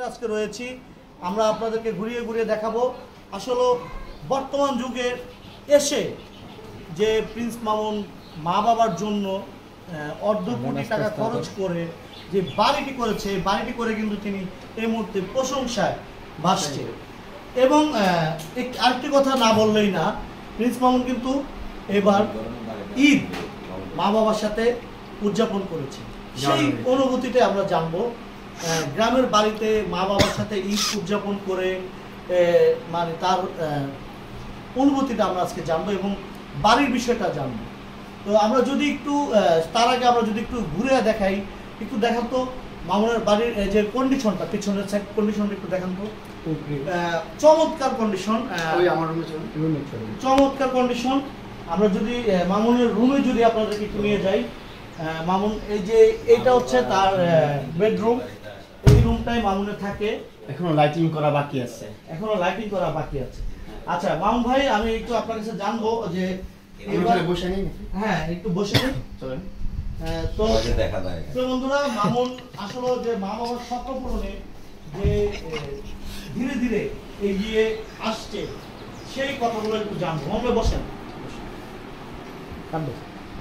আজকে রয়েছি। আমরা আপনাদেরকে ঘুরিয়ে ঘুরিয়ে দেখাবো আসলে বর্তমান যুগে এসে যে প্রিন্স মামুন মা বাবার জন্য অর্ধ কোটি টাকা খরচ করে যে বাড়িটি করেছে, বাড়িটি করে কিন্তু তিনি এই মুহূর্তে প্রশংসায় ভাসছে। এবং আরেকটি কথা না বললেই না, প্রিন্স মামুন কিন্তু এবার ঈদ মা বাবার সাথে উদযাপন করেছে। সেই অনুভূতিটা আমরা জানবো। গ্রামের বাড়িতে মা বাবার সাথে ঈদ উদযাপন করে মানে তার অনুভূতিটা আমরা আজকে জানবো এবং বাড়ির বিষয়টা জানবো। তো আমরা যদি একটু তার আগে আমরা যদি একটু ঘুরে দেখাই, একটু দেখান তো মামুনের বাড়ির যে কন্ডিশনটা, পিছনের সাইড কন্ডিশনটা একটু দেখান তো। চমৎকার কন্ডিশন, চমৎকার কন্ডিশন। আমরা যদি মামুনের রুমে যদি আপনাদেরকে একটু নিয়ে যাই, মামুন এই যে এইটা হচ্ছে তার বেডরুম, এই রুমটাই মামুনের থাকে। এখনো লাইটিং করা বাকি আছে, এখনো লাইটিং করা বাকি আছে। আচ্ছা মামুন ভাই, আমি একটু আপনার কাছে জানবো যে বসে নিই। হ্যাঁ একটু বসে নিই চলেন। তো দেখা যায় বন্ধুরা, মামুন আসলে যে মা বাবার স্বপ্ন পূরণে যে ধীরে ধীরে এগিয়ে আসছে সেই কথাগুলো একটু জানবো। আমরা বসেন।